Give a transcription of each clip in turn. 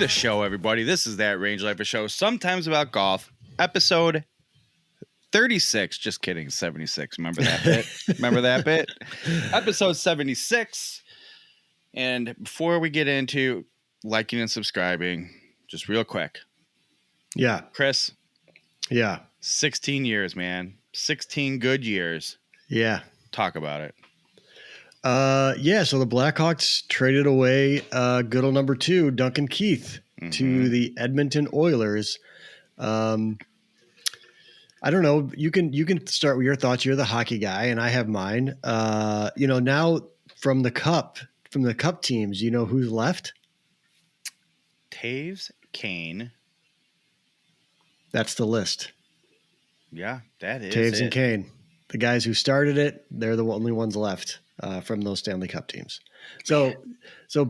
the show, everybody. This is That Range Life, a show sometimes about golf, episode 36. Just kidding, 76. Remember that bit? Remember that bit? Episode 76. And before we get into liking and subscribing, just real quick. Yeah. Chris. Yeah. 16 years, man. 16 good years. Yeah. Talk about it. So the Blackhawks traded away good old number 2, Duncan Keith, to the Edmonton Oilers. I don't know. You can start with your thoughts. You're the hockey guy, and I have mine. Now from the cup teams, you know who's left? Taves, Kane. That's the list. Yeah, that is Taves it. and Kane, the guys who started it. They're the only ones left from those Stanley Cup teams. So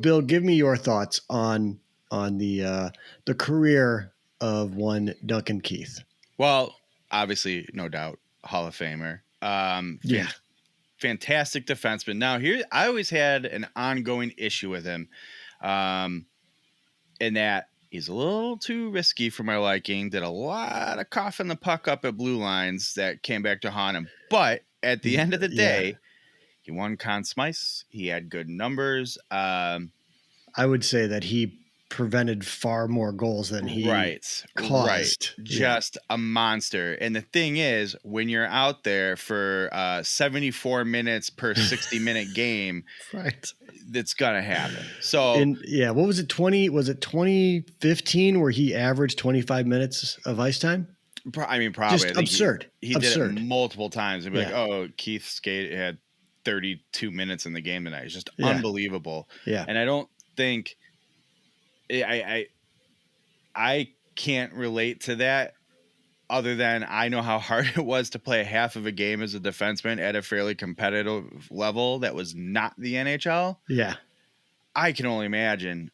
Bill, give me your thoughts on the career of one Duncan Keith. Well, obviously, no doubt, Hall of Famer. Fantastic defenseman. Now, here, I always had an ongoing issue with him, in that he's a little too risky for my liking. Did a lot of coughing the puck up at blue lines that came back to haunt him. But at the end of the day, he won Conn Smythe. He had good numbers. I would say that he prevented far more goals than he caused. Right. Just a monster. And the thing is, when you're out there for 74 minutes per 60-minute game, right, that's going to happen. So, what was it, was it 2015 where he averaged 25 minutes of ice time? I mean, probably. Just absurd. He did it multiple times. And be like, oh, Keith Skate had 32 minutes in the game tonight. It's just unbelievable. Yeah. And I don't think I can't relate to that other than I know how hard it was to play half of a game as a defenseman at a fairly competitive level that was not the NHL. Yeah. I can only imagine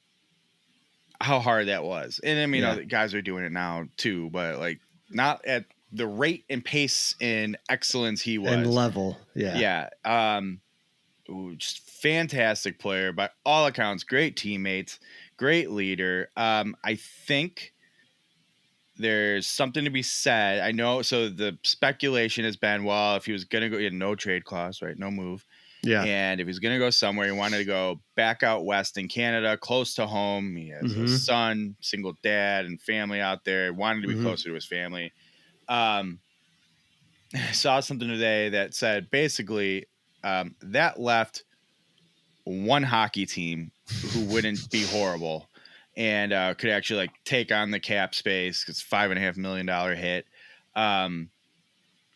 how hard that was. And I mean, guys are doing it now too, but like not at the rate and pace and excellence he was. And level. Yeah. Yeah. Just fantastic player by all accounts, great teammates, great leader. I think there's something to be said. I know. So the speculation has been, well, if he was going to go, he had no trade clause, right? No move. Yeah. And if he's going to go somewhere, he wanted to go back out west in Canada, close to home. He has a son, single dad, and family out there. Wanted to be closer to his family. I saw something today that said basically that left one hockey team who wouldn't be horrible and could actually like take on the cap space. It's $5.5 million hit.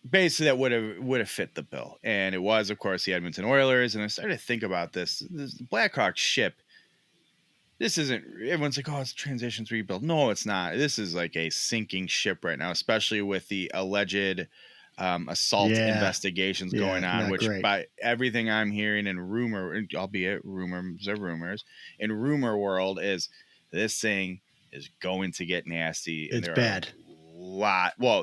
Basically that would have fit the bill. And it was, of course, the Edmonton Oilers. And I started to think about this Blackhawks ship. This isn't, everyone's like, oh, it's transitions rebuild. No, it's not. This is like a sinking ship right now, especially with the alleged assault investigations going on, which by everything I'm hearing in rumor, albeit rumors are rumors, in rumor world is this thing is going to get nasty. It's bad.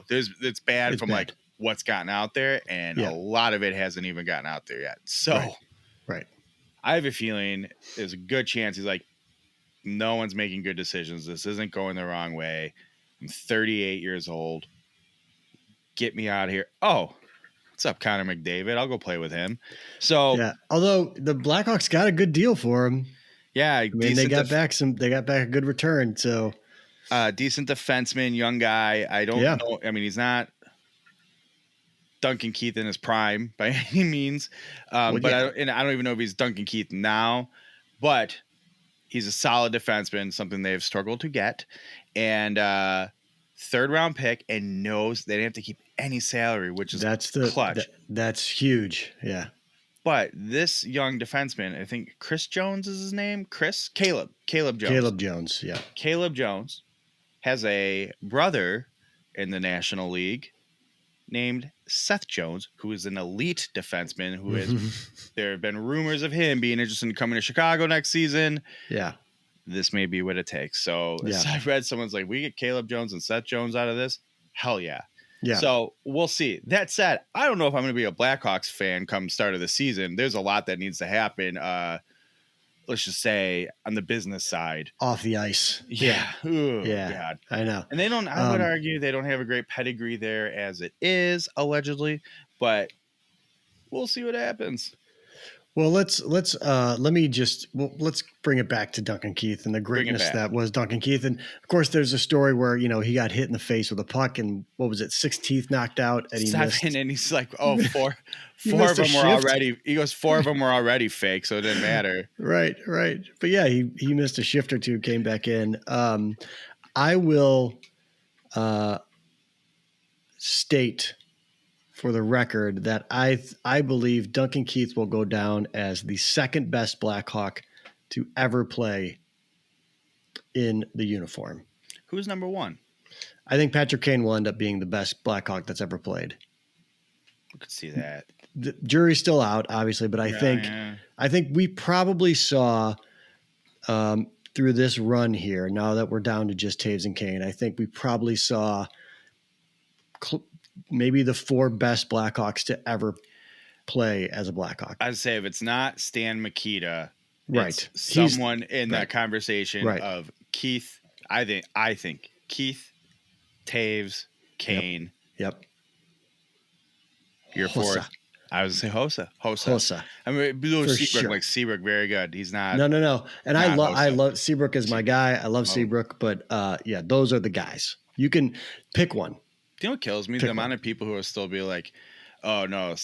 It's bad like what's gotten out there, and a lot of it hasn't even gotten out there yet. So right. I have a feeling there's a good chance he's like, no one's making good decisions. This isn't going the wrong way. I'm 38 years old. Get me out of here. Oh, what's up, Connor McDavid? I'll go play with him. So although the Blackhawks got a good deal for him. Yeah, I mean, they got back a good return. So decent defenseman, young guy. I don't know. I mean, he's not Duncan Keith in his prime by any means. I don't even know if he's Duncan Keith now, but he's a solid defenseman, something they've struggled to get. And third round pick, and knows they didn't have to keep any salary, which is clutch. That's huge. Yeah. But this young defenseman, I think Chris Jones is his name. Caleb Jones. Caleb Jones. Yeah. Caleb Jones has a brother in the National League named Seth Jones, who is an elite defenseman who is, there have been rumors of him being interested in coming to Chicago next season. Yeah. This may be what it takes. So I've read someone's like, we get Caleb Jones and Seth Jones out of this. Hell yeah. Yeah. So we'll see. That said, I don't know if I'm going to be a Blackhawks fan come start of the season. There's a lot that needs to happen. let's just say on the business side. Off the ice. Yeah. Ooh, Yeah. God. I know. And they don't, I would argue they don't have a great pedigree there as it is, allegedly, but we'll see what happens. Well, let's bring it back to Duncan Keith and the greatness that was Duncan Keith. And of course, there's a story where, you know, he got hit in the face with a puck and what was it, 6 teeth knocked out, and he missed. And he's like, oh, four of them were already. He goes, 4 of them were already fake, so it didn't matter. Right. But yeah, he missed a shift or two, came back in. I will state for the record that I believe Duncan Keith will go down as the second best Blackhawk to ever play in the uniform. Who's number 1? I think Patrick Kane will end up being the best Blackhawk that's ever played. I could see that. The jury's still out, obviously, but I think we probably saw through this run here, now that we're down to just Taves and Kane, I think we probably saw maybe the 4 best Blackhawks to ever play as a Blackhawk. I'd say if it's not Stan Mikita, right, it's someone in that conversation of Keith. I think Keith, Taves, Kane. Yep. Your Hossa. 4th. I was gonna say Hossa. I mean, Seabrook, sure. like Seabrook, very good. He's not. No. And I love Seabrook is my guy. I love Seabrook, but yeah, those are the guys. You can pick one. Do you know what kills me? The amount of people who will still be like, oh no,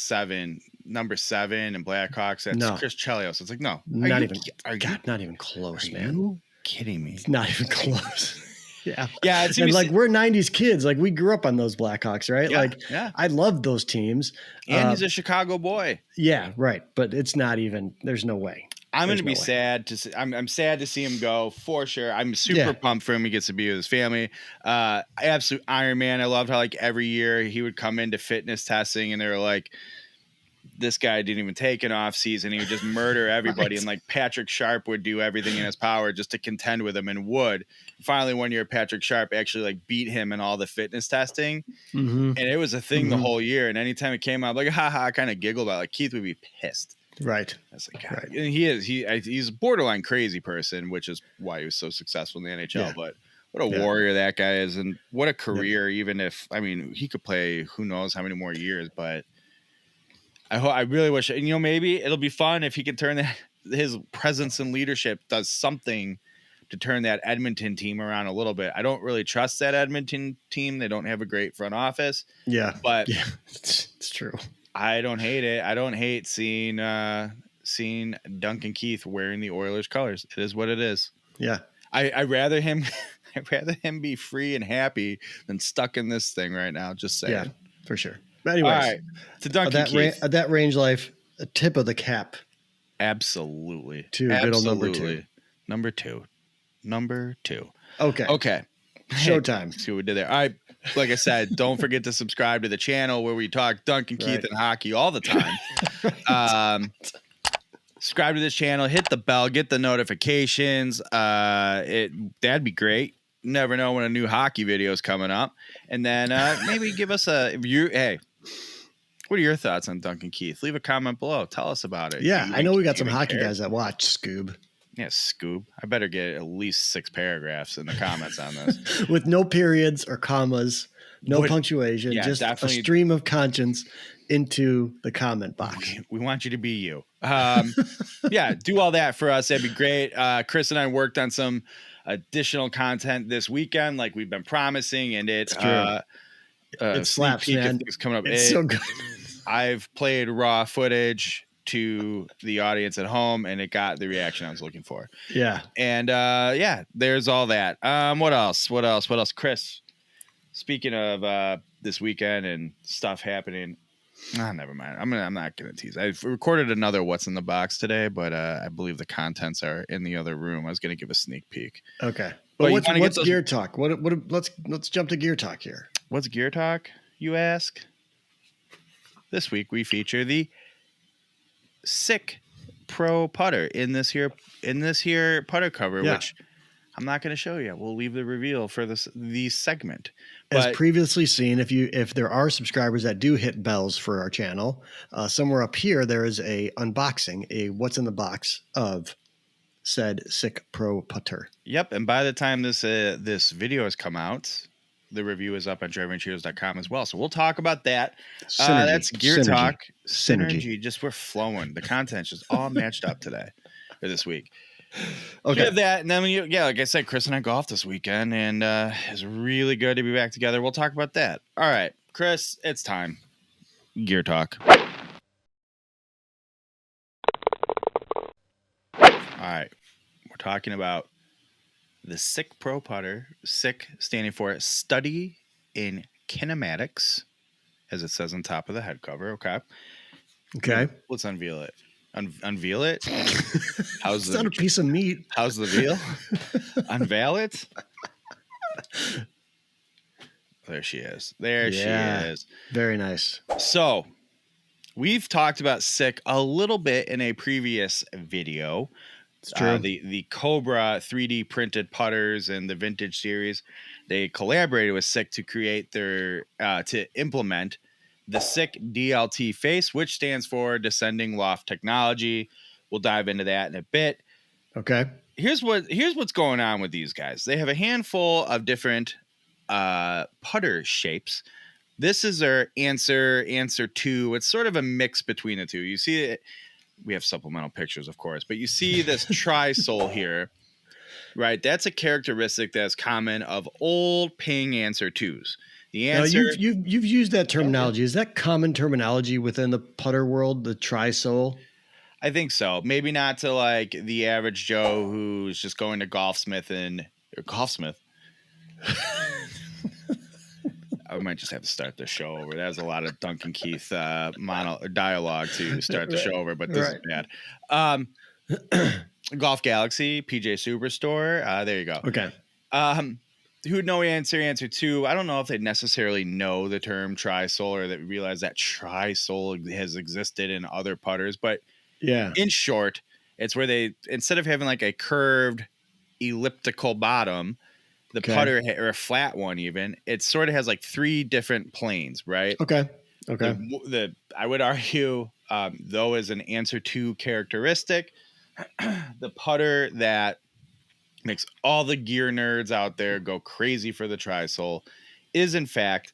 number 7 and Blackhawks. That's Chris Chelios. It's like, no, not even close, man. Are you kidding me? It's not even close. Yeah. And like we're 90s kids. Like we grew up on those Blackhawks, right? Yeah. I loved those teams. And he's a Chicago boy. Yeah, right. But it's not even, there's no way. I'm going to be sad to see. I'm sad to see him go for sure. I'm super pumped for him. He gets to be with his family. Absolute Iron Man. I loved how like every year he would come into fitness testing and they were like, this guy didn't even take an off season. He would just murder everybody. And like Patrick Sharp would do everything in his power just to contend with him and would. Finally, one year, Patrick Sharp actually like beat him in all the fitness testing. Mm-hmm. And it was a thing the whole year. And anytime it came out, like, I kind of giggled about it. Like Keith would be pissed. Right. I was like, God. And he's a borderline crazy person, which is why he was so successful in the NHL. Yeah. But what a warrior that guy is, and what a career. Yeah. Even if he could play who knows how many more years, but I really wish, and maybe it'll be fun if he could turn that his presence and leadership does something to turn that Edmonton team around a little bit. I don't really trust that Edmonton team. They don't have a great front office. Yeah, but it's true. I don't hate it. I don't hate seeing Duncan Keith wearing the Oilers colors. It is what it is. Yeah. I'd rather him be free and happy than stuck in this thing right now. Just saying. Yeah, for sure. But anyways, all right. To Duncan Keith. That range life, a tip of the cap. Absolutely. To good old number 2. Number two. Okay. Showtime. See what we did there. All right. Like I said, don't forget to subscribe to the channel where we talk Duncan Keith and hockey all the time. Subscribe to this channel, hit the bell, get the notifications. That'd be great. Never know when a new hockey video is coming up. And then maybe give us hey, what are your thoughts on Duncan Keith? Leave a comment below. Tell us about it. Yeah, I know we got some hockey guys that watch Scoob. Yeah, Scoob. I better get at least 6 paragraphs in the comments on this. With no periods or commas, no punctuation, just definitely a stream of conscience into the comment box. We want you to be you. Yeah, do all that for us. That'd be great. Chris and I worked on some additional content this weekend, like we've been promising, and it slaps, man. It's coming up. It's so good. I've played raw footage to the audience at home, and it got the reaction I was looking for. Yeah. And there's all that. What else? Chris, speaking of this weekend and stuff happening, never mind. I'm not gonna tease. I've recorded another What's in the Box today, but I believe the contents are in the other room. I was gonna give a sneak peek. Okay. But what's gear talk? Let's jump to gear talk here. What's gear talk, you ask? This week we feature the SIK Pro Putter in this here putter cover, which I'm not going to show you. We'll leave the reveal for the segment. As previously seen, if there are subscribers that do hit bells for our channel, somewhere up here there is a unboxing, a what's in the box of said SIK Pro Putter. Yep. And by the time this video has come out, the review is up on drivingcheers.com as well. So we'll talk about that. Synergy. That's Gear Synergy. Talk. Synergy. Just we're flowing. The content's just all matched up today or this week. Okay. You have that, and then like I said, Chris and I golfed this weekend, and it's really good to be back together. We'll talk about that. All right, Chris, it's time. Gear Talk. All right, we're talking about the SIK Pro Putter. SIK standing for Study in Kinematics, as it says on top of the head cover. Okay. Let's unveil it. Unveil it. It's not a piece of meat. How's the veal? Unveil it. There she is. She is. Very nice. So we've talked about SIK a little bit in a previous video. It's true. The Cobra 3D printed putters and the vintage series, they collaborated with SIK to create to implement the SIK DLT face, which stands for Descending Loft Technology. We'll dive into that in a bit. Okay. Here's what's going on with these guys. They have a handful of different putter shapes. This is their answer 2. It's sort of a mix between the two. You see it. We have supplemental pictures, of course, but you see this tri-sole here, right? That's a characteristic that's common of old ping answer 2s. The answer. Now, you've used that terminology. Is that common terminology within the putter world, the tri-sole? I think so. Maybe not to like the average Joe who's just going to Golfsmith. I might just have to start the show over. That was a lot of Duncan Keith dialogue to start the show over, but this is bad. Golf Galaxy, PJ Superstore. There you go. Okay. Who would know answer 2? I don't know if they necessarily know the term tri-sole or that realize that tri-sole has existed in other putters, but yeah. In short, it's where they, instead of having like a curved elliptical bottom, the putter or a flat one, even, it sort of has like 3 different planes, right? Okay. I would argue, though, as an answer 2 characteristic, the putter that makes all the gear nerds out there go crazy for the tri-sole is, in fact,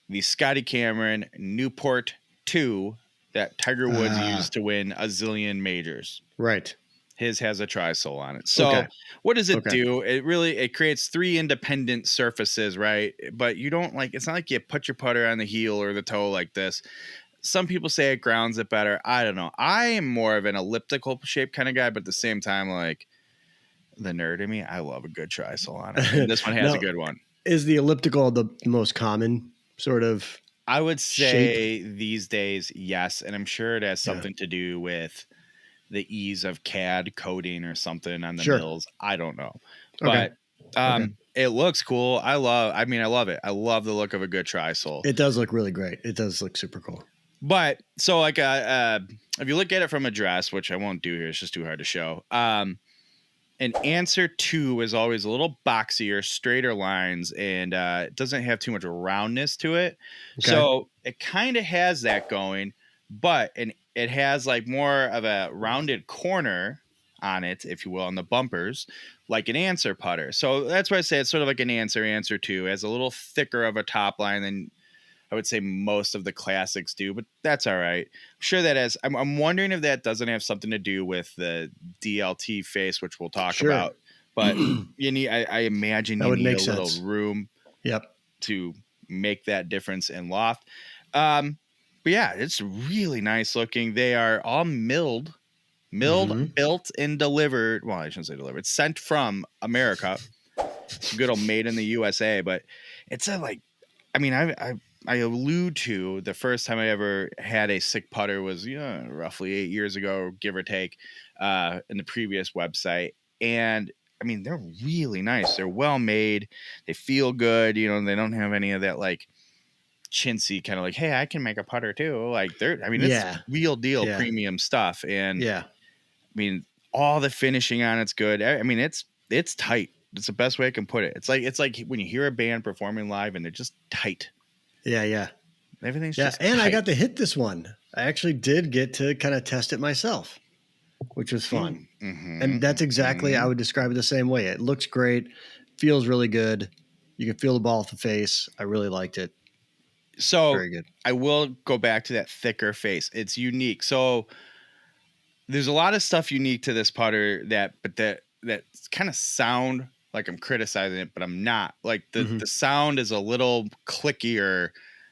the Scotty Cameron Newport 2 that Tiger Woods used to win a zillion majors. Right. His has a tri-sole on it. So what does it do? It creates 3 independent surfaces, right? But you don't it's not like you put your putter on the heel or the toe like this. Some people say it grounds it better. I don't know. I am more of an elliptical shape kind of guy, but at the same time, like, the nerd in me, I love a good tri-sole on it. And this one has a good one. Is the elliptical the most common sort of? I would say shape? These days, yes. And I'm sure it has something to do with the ease of CAD coding or something on the mills. I don't know. But it looks cool. I love it. I love the look of a good tri-sole. It does look really great. It does look super cool. But so like if you look at it from a dress, which I won't do here, it's just too hard to show. An answer 2 is always a little boxier, straighter lines, and it doesn't have too much roundness to it. Okay. So it kind of has that going, but it has like more of a rounded corner on it, if you will, on the bumpers, like an answer putter. So that's why I say it's sort of like an answer 2. It has a little thicker of a top line than I would say most of the classics do, but that's all right. I'm sure that has. I'm wondering if that doesn't have something to do with the DLT face, which we'll talk about. But you need, I imagine you need a little room, to make that difference in loft. But yeah, it's really nice looking. They are all milled, built, and delivered. Well, I shouldn't say delivered. Sent from America. It's good old made in the USA. But it's I allude to the first time I ever had a SIK putter was roughly 8 years ago, give or take, in the previous website. And I mean, they're really nice. They're well made. They feel good. They don't have any of that like chintzy kind of like, hey, I can make a putter too. Like it's real deal premium stuff. And I mean, all the finishing on it's good. I mean, it's tight. It's the best way I can put it. It's like when you hear a band performing live and they're just tight. Yeah. Everything's just and tight. I got to hit this one. I actually did get to kind of test it myself. which was fun. Mm-hmm, And that's exactly, I would describe it the same way. It looks great, feels really good. You can feel the ball off the face. I really liked it. So Very good. I will go back to that thicker face. It's unique. So there's a lot of stuff unique to this putter that kind of sound like I'm criticizing it, but I'm not. Like the sound is a little clickier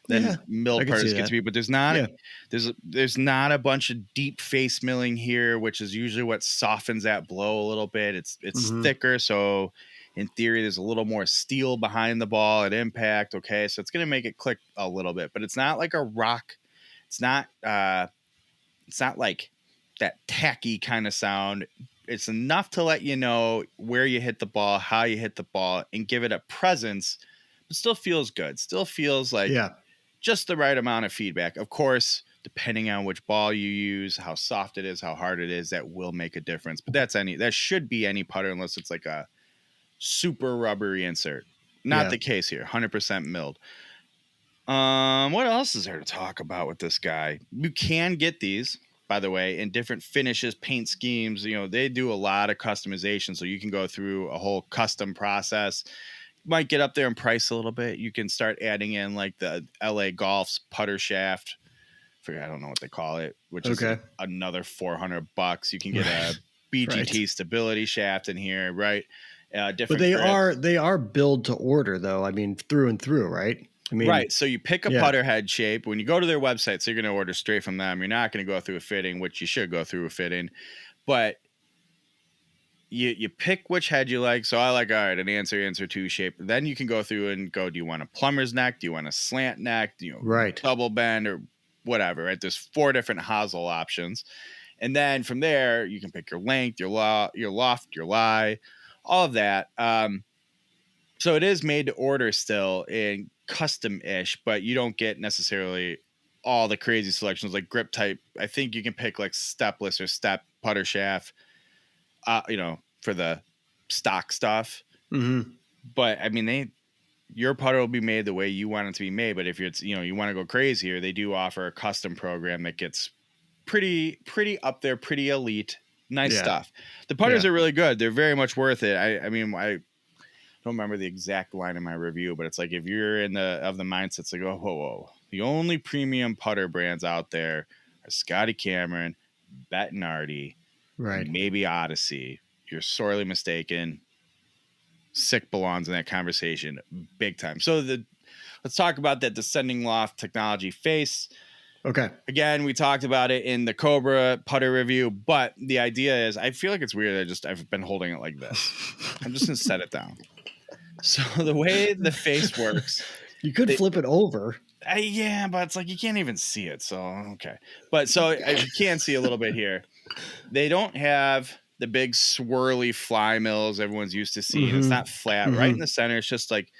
Yeah, than mill I can see putters get that. to be, but Yeah. there's not a bunch of deep face milling here, which is usually what softens that blow a little bit. It's thicker, so in theory there's a little more steel behind the ball at impact. Okay, so it's gonna make it click a little bit, but it's not like a rock. It's not like that tacky kind of sound. It's enough to let you know where you hit the ball, how you hit the ball, and give it a presence, but still feels good. Still feels like Yeah. just the right amount of feedback. Of course, depending on which ball you use, how soft it is, how hard it is, that will make a difference. But that should be any putter unless it's like a super rubbery insert. Not the case here. 100% milled. What else is there to talk about with this guy? You can get these, by the way, in different finishes, paint schemes. You know, they do a lot of customization, so you can go through a whole custom process. You might get up there in price a little bit. You can start adding in like the LA Golf's putter shaft. I don't know what they call it, which is another $400. You can get a BGT stability shaft in here, right? Different but they are billed to order, though. I mean, through and through, right? I mean, right. So you pick a putter head shape. When you go to their website, so you're going to order straight from them. You're not going to go through a fitting, which you should go through a fitting. But you pick which head you like. So I like, all right, an answer 2 shape. Then you can go through and go, do you want a plumber's neck? Do you want a slant neck? Do you double bend or whatever, right? There's 4 different hosel options. And then from there, you can pick your length, your loft, your lie, all of that. So it is made to order still in custom-ish, but you don't get necessarily all the crazy selections like grip type. I think you can pick like stepless or step putter shaft, for the stock stuff. But I mean, your putter will be made the way you want it to be made. But if it's, you want to go crazier, they do offer a custom program that gets pretty up there, pretty elite, nice stuff. The putters are really good. They're very much worth it. I mean, I don't remember the exact line in my review, but it's like, if you're of the mindset, it's like, whoa. The only premium putter brands out there are Scotty Cameron, Bettinardi, maybe Odyssey. You're sorely mistaken. SIK belongs in that conversation big time. So let's talk about that descending loft technology face. Okay. Again, we talked about it in the Cobra putter review, but the idea is, I feel like it's weird. I've been holding it like this. I'm just going to set it down. So the way the face works, you could flip it over. Yeah, but it's like you can't even see it. So, okay. But so you can see a little bit here. They don't have the big swirly fly mills everyone's used to seeing. It's not flat. Right in the center, it's just like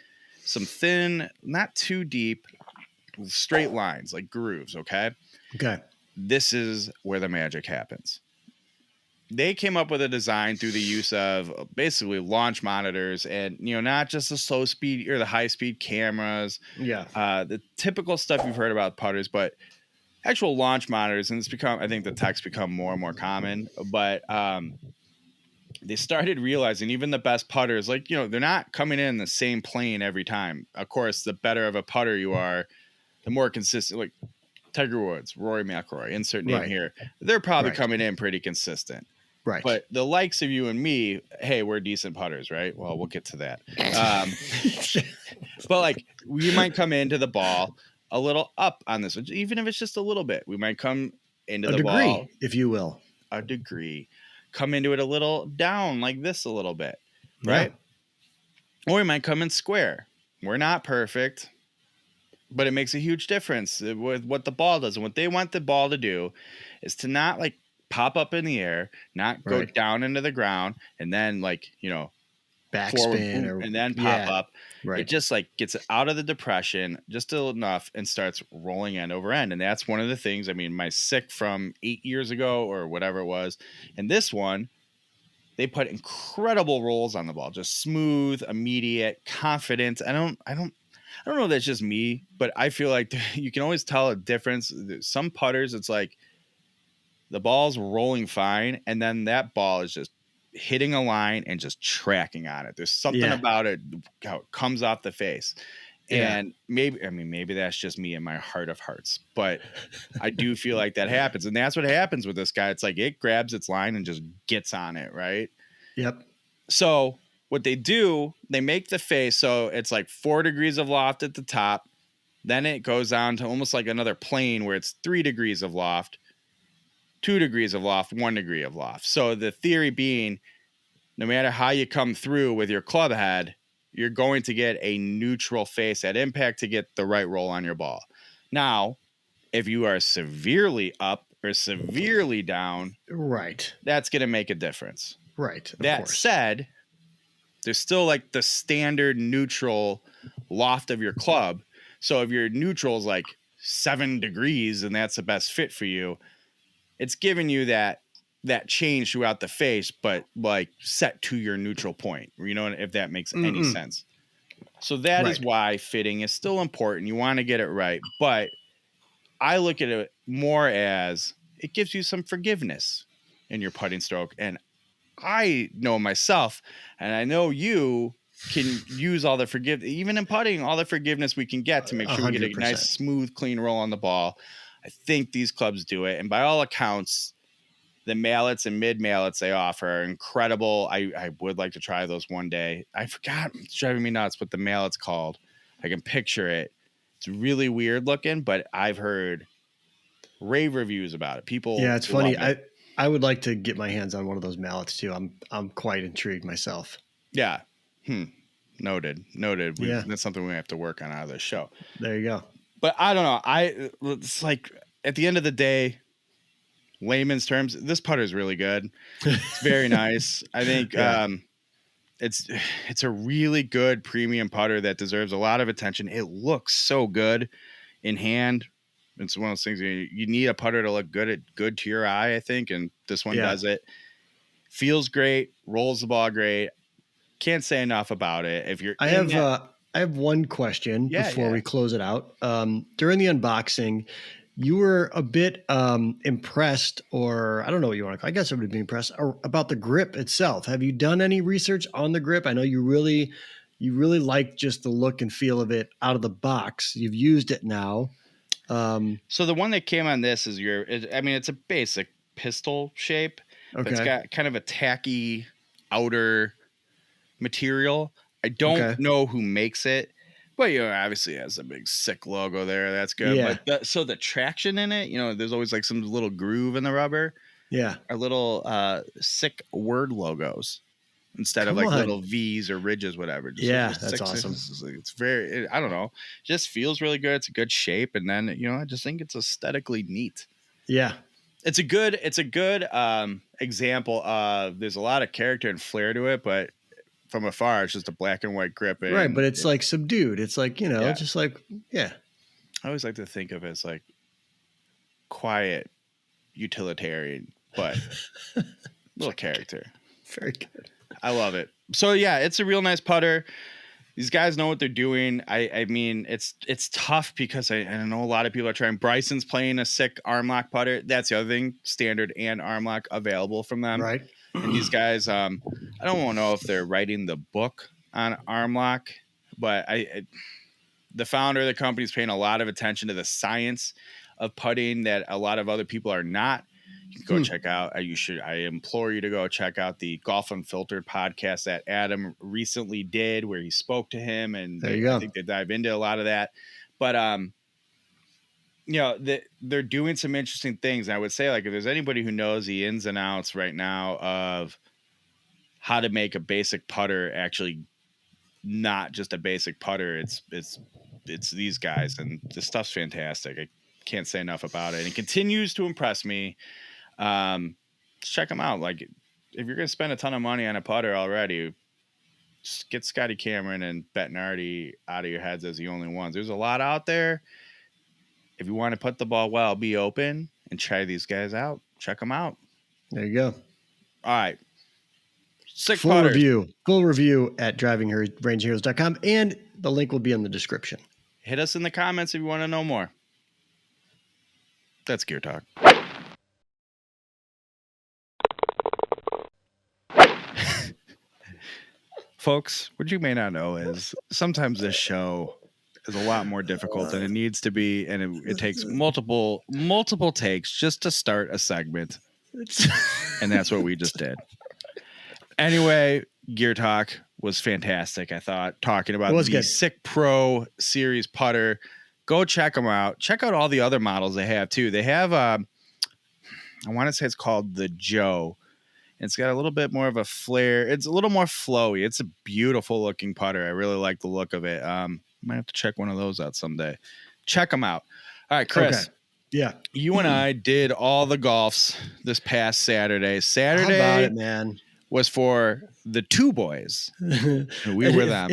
some thin, not too deep, straight lines, like grooves, okay? Okay. This is where the magic happens. They came up with a design through the use of basically launch monitors and, not just the slow speed or the high speed cameras. Yeah. The typical stuff you've heard about putters, but actual launch monitors. And I think the tech's become more and more common, but they started realizing even the best putters, like, they're not coming in the same plane every time. Of course, the better of a putter you are, the more consistent, like Tiger Woods, Rory McIlroy, insert name here. They're probably coming in pretty consistent. Right. But the likes of you and me, hey, we're decent putters, right? Well, we'll get to that. But like, we might come into the ball a little up on this, even if it's just a little bit. We might come into the ball, if you will, a degree, come into it a little down like this a little bit, right? Or we might come in square. We're not perfect, but it makes a huge difference with what the ball does. And what they want the ball to do is to not like pop up in the air, not go down into the ground, and then backspin and then pop up. Right. It just like gets it out of the depression just enough and starts rolling end over end. And that's one of the things. I mean, my SIK from 8 years ago or whatever it was, and this one, they put incredible rolls on the ball, just smooth, immediate, confident. I don't know if that's just me, but I feel like you can always tell a difference. Some putters, it's like the ball's rolling fine, and then that ball is just hitting a line and just tracking on it. There's something about it, how it comes off the face. And maybe that's just me in my heart of hearts, but I do feel like that happens. And that's what happens with this guy. It's like it grabs its line and just gets on it, right? Yep. So what they do, they make the face so it's like 4 degrees of loft at the top. Then it goes down to almost like another plane where it's 3 degrees of loft, 2 degrees of loft, 1 degree of loft. So the theory being, no matter how you come through with your club head, you're going to get a neutral face at impact to get the right roll on your ball. Now, if you are severely up or severely down, right, that's going to make a difference. Right. That said, there's still like the standard neutral loft of your club. So if your neutral is like 7 degrees and that's the best fit for you, it's giving you that change throughout the face, but like set to your neutral point, you know, if that makes any sense. So that is why fitting is still important. You want to get it right, but I look at it more as it gives you some forgiveness in your putting stroke. And I know myself, and I know you can use all the forgiveness, even in putting, all the forgiveness we can get to make sure 100%. We get a nice, smooth, clean roll on the ball. I think these clubs do it. And by all accounts, the mallets and mid mallets they offer are incredible. I would like to try those one day. I forgot. It's driving me nuts what the mallet's called. I can picture it. It's really weird looking, but I've heard rave reviews about it. People. Yeah, it's funny. I would like to get my hands on one of those mallets too. I'm quite intrigued myself. Yeah. Noted. That's something we have to work on out of this show. There you go. But I don't know. It's like at the end of the day, layman's terms, this putter is really good. It's very nice. I think it's a really good premium putter that deserves a lot of attention. It looks so good in hand. It's one of those things you need a putter to look good to your eye, I think, and this one does it. Feels great, rolls the ball great. Can't say enough about it. If you're, I have one question before we close it out. During the unboxing, you were a bit impressed, or I don't know what you want to call it. I guess I would be impressed about the grip itself. Have you done any research on the grip? I know you really like just the look and feel of it out of the box. You've used it now. So the one that came on this is it's a basic pistol shape. Okay. But it's got kind of a tacky outer material. I don't know who makes it. But, obviously it has a big SIK logo there. That's good. Yeah. But so the traction in it, there's always like some little groove in the rubber. Yeah. Are little SIK word logos instead of like little V's or ridges, whatever. Just that's awesome. It's very, I don't know, just feels really good. It's a good shape. And then, I just think it's aesthetically neat. Yeah. It's a good example of, there's a lot of character and flair to it, but from afar, it's just a black and white grip. Right, but it's like subdued. It's like, just like, I always like to think of it as like quiet utilitarian, but little character. Very good. I love it. So, it's a real nice putter. These guys know what they're doing. I mean, it's tough because I know a lot of people are trying. Bryson's playing a SIK arm lock putter. That's the other thing, standard and arm lock available from them. Right. And these guys, I don't want to know if they're writing the book on arm lock, but the founder of the company is paying a lot of attention to the science of putting that a lot of other people are not. You can go check out. I implore you to go check out the Golf Unfiltered podcast that Adam recently did, where he spoke to him, and I think they dive into a lot of that. But they're doing some interesting things. And I would say, like, if there's anybody who knows the ins and outs right now of how to make a basic putter actually not just a basic putter, it's these guys, and this stuff's fantastic. I can't say enough about it, and it continues to impress me. Check them out. Like, if you're going to spend a ton of money on a putter already, just get Scotty Cameron and Bettinardi out of your heads as the only ones. There's a lot out there. If you want to put the ball well, be open and try these guys out. Check them out. There you go. All right. Full review at drivingrangeheroes.com, and the link will be in the description. Hit us in the comments if you want to know more. That's Gear Talk. Folks, what you may not know is sometimes this show is a lot more difficult than it needs to be, and it takes multiple takes just to start a segment, and that's what we just did. Anyway, Gear Talk was fantastic. I thought talking about the good. SIK Pro Series putter. Go check them out. Check out all the other models they have too. They have I want to say it's called the Joe. It's got a little bit more of a flare. It's a little more flowy. It's a beautiful looking putter. I really like the look of it. Might have to check one of those out someday. Check them out. All right, Chris. Okay. Yeah. You and I did all the golfs this past Saturday. How about it, man? Was for the two boys. We were them.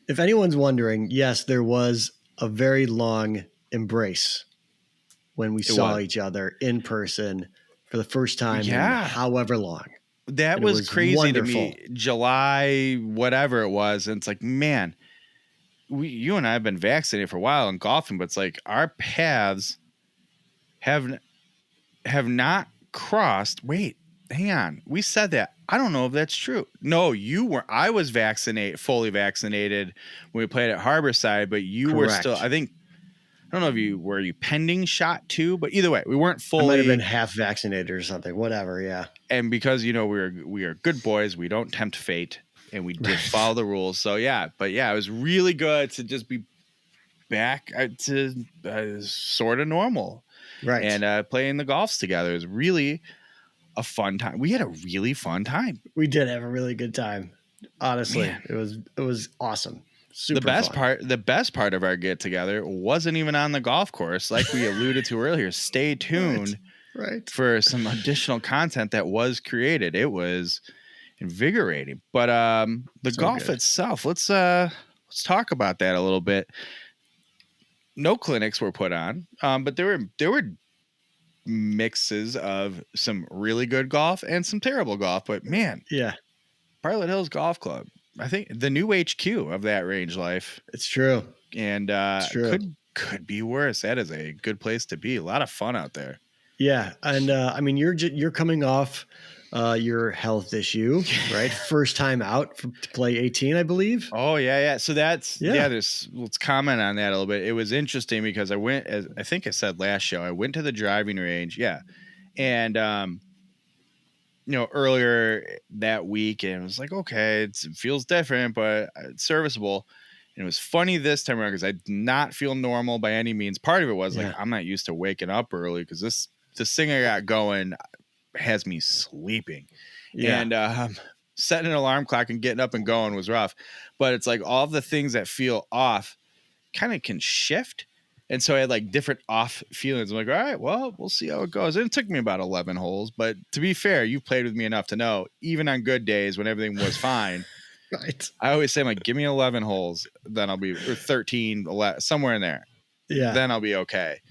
If anyone's wondering, yes, there was a very long embrace when we saw each other in person for the first time in however long. That was crazy wonderful to me. July, whatever it was. And it's like, man, you and I have been vaccinated for a while in golfing, but it's like our paths have not crossed. Wait, hang on. We said that. I don't know if that's true. No, you were. I was fully vaccinated when we played at Harborside, but you were still, I think, I don't know if were you pending shot too, but either way, we weren't fully. I might have been half vaccinated or something, whatever. Yeah. And because, we are good boys, we don't tempt fate, and we did follow the rules. So it was really good to just be back to sort of normal. Right. And playing the golfs together is really a fun time. We had a really fun time. We did have a really good time. Honestly, man. It was awesome. Super the best part of our get together wasn't even on the golf course. Like we alluded to earlier, stay tuned right. for some additional content that was created. It was invigorating, but the golf itself, let's talk about that a little bit. No clinics were put on, but there were mixes of some really good golf and some terrible golf. But man, Pilot Hills Golf Club, I think the new HQ of that range life. It's true. And could be worse. That is a good place to be. A lot of fun out there. Yeah. And I mean, you're coming off your health issue, right? First time out to play 18, I believe. Oh yeah. So that's, let's comment on that a little bit. It was interesting because I think I said last show, I went to the driving range. Yeah. And, earlier that week, and it was like, okay, it feels different, but it's serviceable. And it was funny this time around because I did not feel normal by any means. Part of it was like, I'm not used to waking up early because this thing I got going has me sleeping. Yeah. And setting an alarm clock and getting up and going was rough. But it's like all the things that feel off kind of can shift. And so I had like different off feelings. I'm like, all right, well, we'll see how it goes. And it took me about 11 holes. But to be fair, you played with me enough to know, even on good days when everything was fine, right? I always say, I'm like, give me 11 holes, then I'll be, or 13, 11, somewhere in there. Yeah. Then I'll be okay.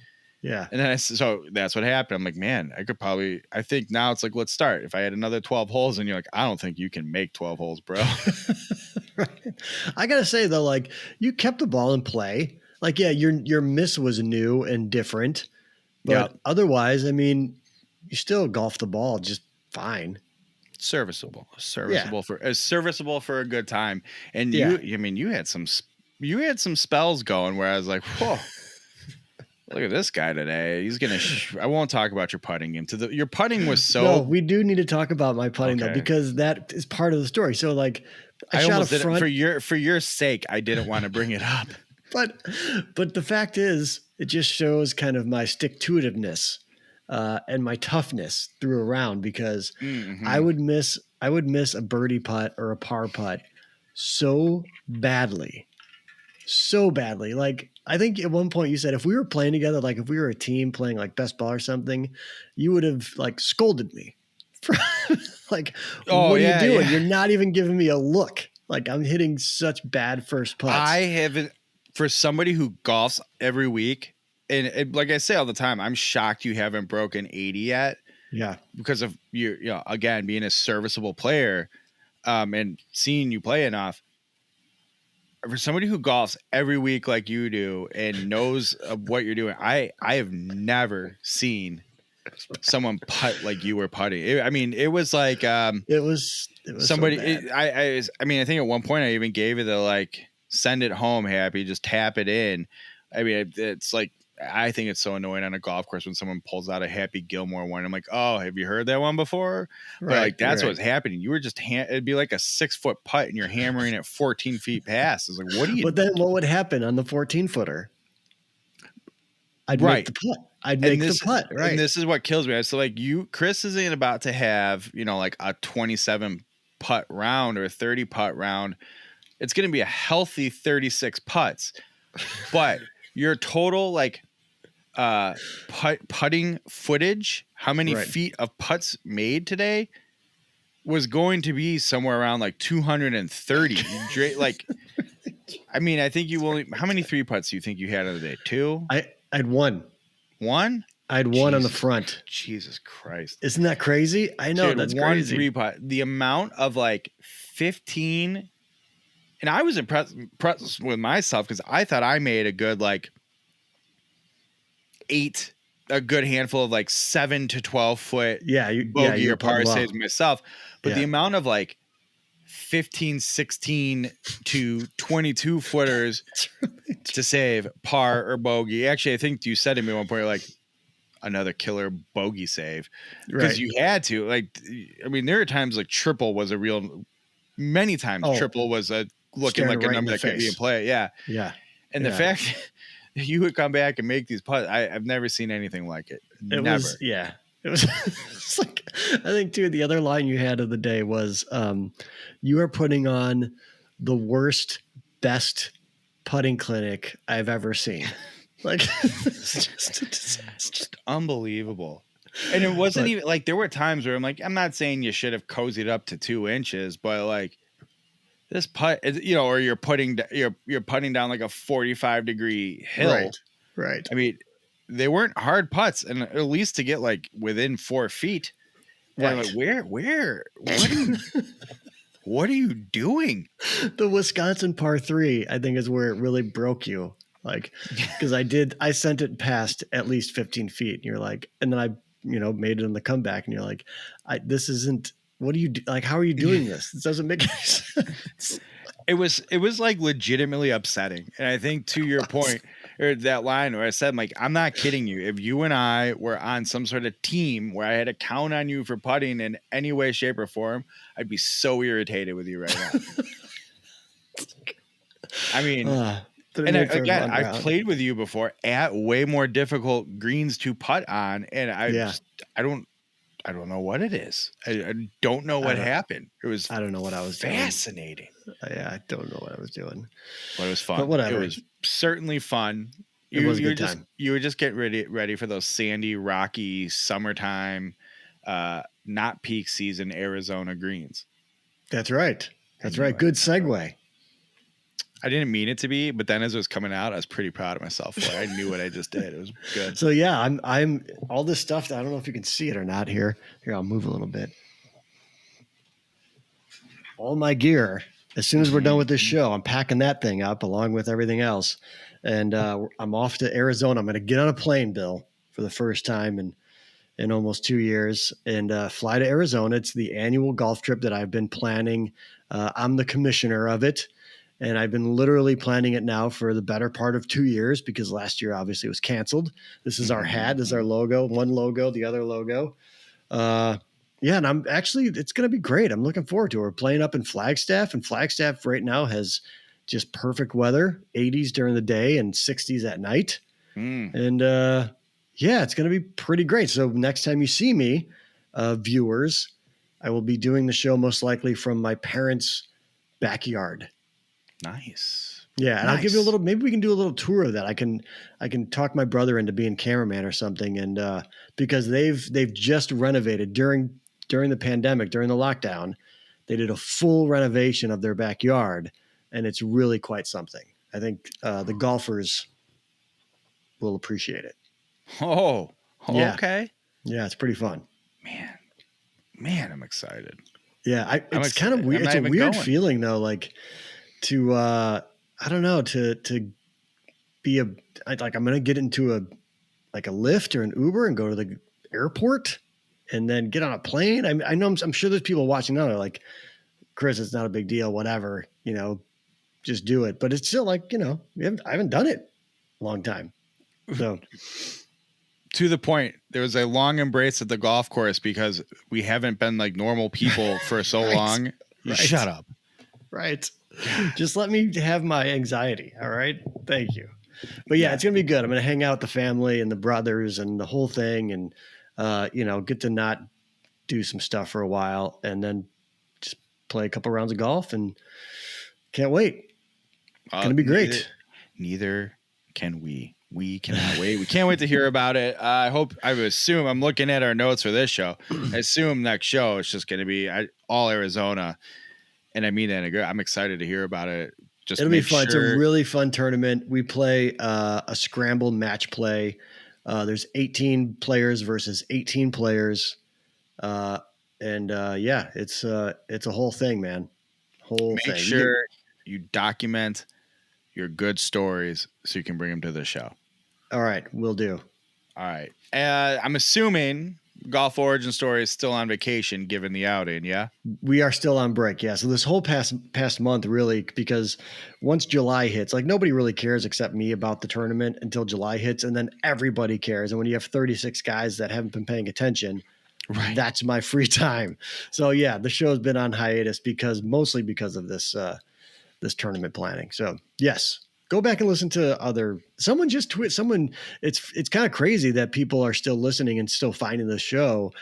Yeah. And then so that's what happened. I'm like, man, I think now it's like, let's start. If I had another 12 holes and you're like, I don't think you can make 12 holes, bro. Right. I got to say though, like you kept the ball in play. Like, yeah, your miss was new and different, but otherwise, I mean, you still golf the ball just fine. Serviceable for a good time. And you had some spells going where I was like, whoa, look at this guy today. He's going to, I won't talk about your putting game. Your putting was so. No, we do need to talk about my putting though, because that is part of the story. So like I shot almost a front. For your sake, I didn't want to bring it up. But the fact is, it just shows kind of my stick-to-itiveness and my toughness through a round because I would miss a birdie putt or a par putt so badly. Like I think at one point you said if we were playing together, like if we were a team playing like best ball or something, you would have like scolded me for like, what are you doing? Yeah. You're not even giving me a look. Like I'm hitting such bad first putts. I haven't. For somebody who golfs every week, and like I say all the time, I'm shocked you haven't broken 80 yet. Yeah. Because of again, being a serviceable player and seeing you play enough. For somebody who golfs every week like you do and knows what you're doing, I have never seen someone putt like you were putting. It was like It was somebody. so bad. I think at one point I even gave it the like send it home happy, just tap it in. I mean, it's like I think it's so annoying on a golf course when someone pulls out a Happy Gilmore one. I'm like, oh, have you heard that one before? But like that's what's happening. You were just it'd be like a 6-foot putt and you're hammering it 14 feet past. It's like, what do you? But then what would happen on the 14-footer? I'd make the putt. I'd make the putt. Right. And this is what kills me. So like Chris isn't about to have, like a 27 putt round or a 30 putt round. It's going to be a healthy 36 putts, but your total like putting footage, how many feet of putts made today was going to be somewhere around like 230. Like, I mean, I think how many 3 putts do you think you had on the day? 2? I'd won. One? I'd won on the front. Jesus Christ. Isn't that crazy? I know, that's crazy. 3 putt. The amount of like 15, and I was impressed with myself because I thought I made a good like 8, a good handful of like 7 to 12 foot bogey or par saves myself. But the amount of like 15, 16 to 22 footers to save par or bogey. Actually, I think you said to me at one point, like another killer bogey save because you had to. Like, I mean, there are times like triple was many times triple was looking like a number that could be in play. Yeah. Yeah. And the fact that you would come back and make these putts, I've never seen anything like it. Never. It was it's like, I think too, the other line you had of the day was, you are putting on the worst, best putting clinic I've ever seen. Like, it's just a disaster. Just unbelievable. And it wasn't even like, there were times where I'm like, I'm not saying you should have cozied up to 2 inches, but like this putt, or you're putting down like a 45-degree hill. Right. I mean, they weren't hard putts, and at least to get like within 4 feet. Right. Like, what are you doing? The Wisconsin par 3, I think, is where it really broke you. Like, because I sent it past at least 15 feet, and you're like, and then I, made it on the comeback, and you're like, this isn't. What do you do? Like, how are you doing this? This doesn't make any sense. It was like legitimately upsetting, and I think to your point. Or that line where I said, like, I'm not kidding you. If you and I were on some sort of team where I had to count on you for putting in any way, shape, or form, I'd be so irritated with you right now. I mean, and I've played with you before at way more difficult greens to putt on, and I don't know what it is. I don't know what happened. I don't know what I was fascinating. Yeah, I don't know what I was doing. But it was fun. But whatever. It was certainly fun. It was a good time. You were just getting ready for those sandy, rocky, summertime, not peak season Arizona greens. That's right. That's right. Good segue. I didn't mean it to be, but then as it was coming out, I was pretty proud of myself for it. I knew what I just did. It was good. So yeah, I'm all this stuff. I don't know if you can see it or not here. Here, I'll move a little bit. All my gear. As soon as we're done with this show, I'm packing that thing up along with everything else. And I'm off to Arizona. I'm going to get on a plane, Bill, for the first time in almost 2 years and fly to Arizona. It's the annual golf trip that I've been planning. I'm the commissioner of it. And I've been literally planning it now for the better part of 2 years because last year obviously was canceled. This is our hat. This is our logo. One logo, the other logo. And it's going to be great. I'm looking forward to it. We're playing up in Flagstaff, and Flagstaff right now has just perfect weather, 80s during the day and 60s at night. And it's going to be pretty great. So next time you see me, viewers, I will be doing the show most likely from my parents' backyard. Nice. Yeah, and I'll give you a little. Maybe we can do a little tour of that. I can talk my brother into being cameraman or something, and because they've just renovated during the pandemic, during the lockdown, they did a full renovation of their backyard, and it's really quite something. I think the golfers will appreciate it. Oh, okay. Yeah, it's pretty fun. Man, I'm excited. Yeah, it's kind of weird. It's a weird feeling though, like to I don't know, to be I'm going to get into a Lyft or an Uber and go to the airport and then get on a plane. I know I'm sure there's people watching now. They're like, Chris, it's not a big deal. Whatever, just do it. But it's still like, I haven't done it a long time. So to the point, there was a long embrace at the golf course because we haven't been like normal people for so Right. long. You Right. shut up. Right. Just let me have my anxiety. All right. Thank you. But yeah, it's going to be good. I'm going to hang out with the family and the brothers and the whole thing and, get to not do some stuff for a while and then just play a couple rounds of golf and can't wait. It's going to be great. Neither can we. We cannot wait. We can't wait to hear about it. I assume I'm looking at our notes for this show. I assume next show it's just going to be all Arizona. And I mean that. I'm excited to hear about it. It'll be fun. It's a really fun tournament. We play a scramble match play. There's 18 players versus 18 players. It's a whole thing, man. Make sure you document your good stories so you can bring them to the show. All right, will do. All right. I'm assuming Golf Origin Story is still on vacation given the outing, yeah? We are still on break, yeah. So this whole past month, really, because once July hits, like nobody really cares except me about the tournament until July hits, and then everybody cares. And when you have 36 guys that haven't been paying attention, right, that's my free time. So yeah, the show's been on hiatus mostly because of this tournament planning. So yes, go back and listen to someone just tweet someone. It's kind of crazy that people are still listening and still finding the show.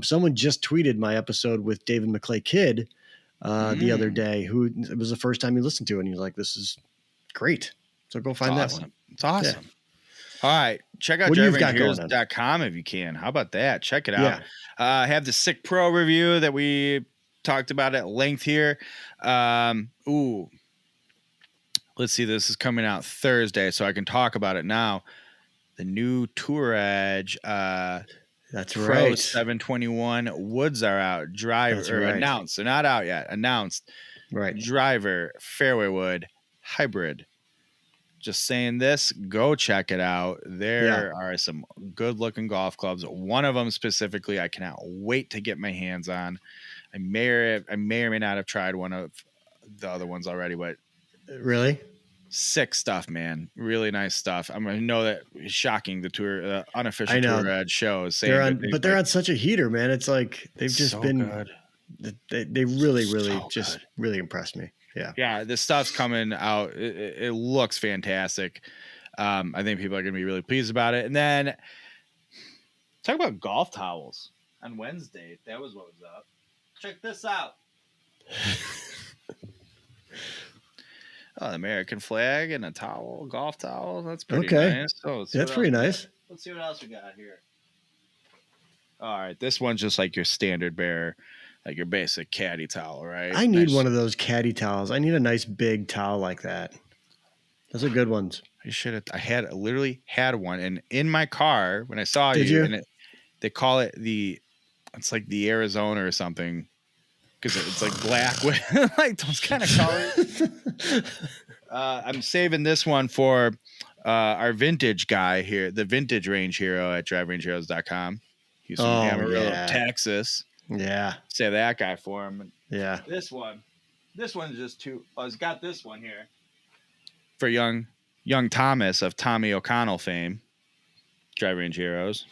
Someone just tweeted my episode with David McClay Kidd the other day, who it was the first time he listened to it. And he was like, this is great. So go find that one. It's awesome. Yeah. All right. Check out drivingheroes.com if you can. How about that? Check it out. I have the SIK Pro review that we talked about at length here. Let's see. This is coming out Thursday, so I can talk about it now. The new Tour Edge That's Pro right. 721 woods are out. Announced. They're not out yet. Announced. Right. Driver, fairway wood, hybrid. Just saying this, go check it out. There are some good looking golf clubs. One of them specifically, I cannot wait to get my hands on. I may or may not have tried one of the other ones already, but really sick stuff, man. Really nice stuff. I know that it's shocking. The tour, unofficial Tour Edge shows, they're on such a heater, man. It's like they've just so been good. They really really impressed me. Yeah. This stuff's coming out. It looks fantastic. I think people are going to be really pleased about it. And then talk about golf towels on Wednesday. That was what was up. Check this out. The American flag and a towel, golf towel. That's pretty nice. That's pretty nice. Let's see what else we got here. All right. This one's just like your standard bearer. Like your basic caddy towel, right? I need one of those caddy towels. I need a nice big towel like that. Those are good ones. I literally had one, and in my car when I saw you? And they call it it's like the Arizona or something because it's like black with like those kind of colors. I'm saving this one for our vintage guy here, the vintage range hero at driverangeheroes.com. He's from Amarillo, Texas. Yeah. Say that guy for him. Yeah. This one's just too. It's got this one here for young Thomas of Tommy O'Connell fame. Drive Range Heroes.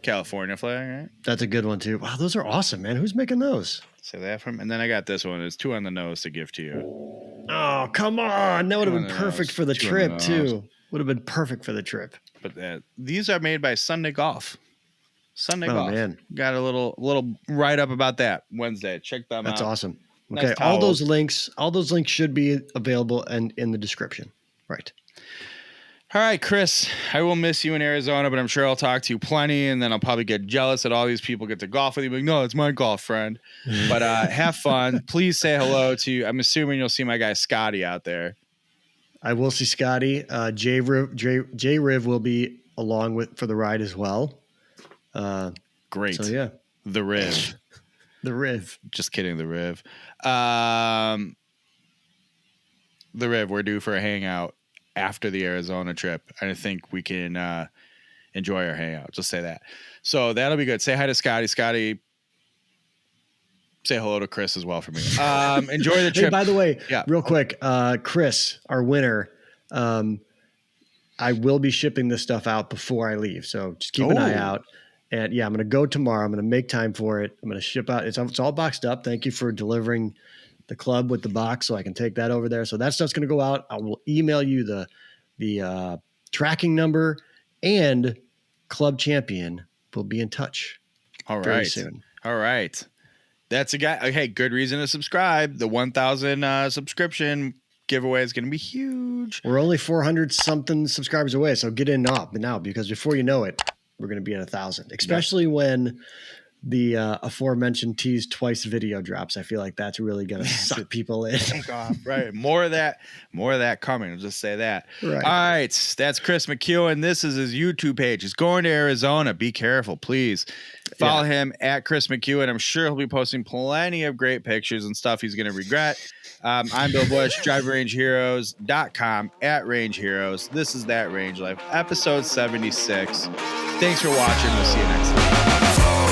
California flag, right? That's a good one too. Wow, those are awesome, man. Who's making those? Say that from. And then I got this one. It's 2 on the nose to give to you. Oh, come on. That would have been perfect for the trip too. Would have been perfect for the trip. But these are made by Sunday Golf. Golf. Man. Got a little write up about that Wednesday. Check them out. That's awesome. Okay, nice all those links should be available and in the description. Right. All right, Chris, I will miss you in Arizona, but I'm sure I'll talk to you plenty, and then I'll probably get jealous that all these people get to golf with you. Like, no, it's my golf friend. But have fun. Please say hello to, I'm assuming you'll see my guy Scotty out there. I will see Scotty. J Riv will be along for the ride as well. Great. So yeah, the Riv. The Riv. Just kidding, the Riv. The Riv, we're due for a hangout after the Arizona trip. I think we can enjoy our hangout. Just say that. So that'll be good. Say hi to Scotty. Scotty, say hello to Chris as well for me. Enjoy the trip. Hey, by the way, real quick, Chris, our winner, I will be shipping this stuff out before I leave. So just keep an eye out. And yeah, I'm going to go tomorrow. I'm going to make time for it. I'm going to ship out. It's all boxed up. Thank you for delivering the club with the box so I can take that over there. So that stuff's going to go out. I will email you the tracking number, and Club Champion will be in touch very soon. All right. That's a guy. Hey, good reason to subscribe. The 1,000 subscription giveaway is going to be huge. We're only 400 something subscribers away. So get in now, because before you know it, we're going to be at 1,000, especially when the aforementioned Tease Twice video drops. I feel like that's really going to suck people in. Take off, right? More of that coming. I'll just say that. Right. All right. That's Chris McEwen. This is his YouTube page. He's going to Arizona. Be careful, please. Follow him at Chris McEwen. I'm sure he'll be posting plenty of great pictures and stuff he's going to regret. I'm Bill Bush, driverangeheroes.com, at Range Heroes. This is That Range Life, episode 76. Thanks for watching. We'll see you next time.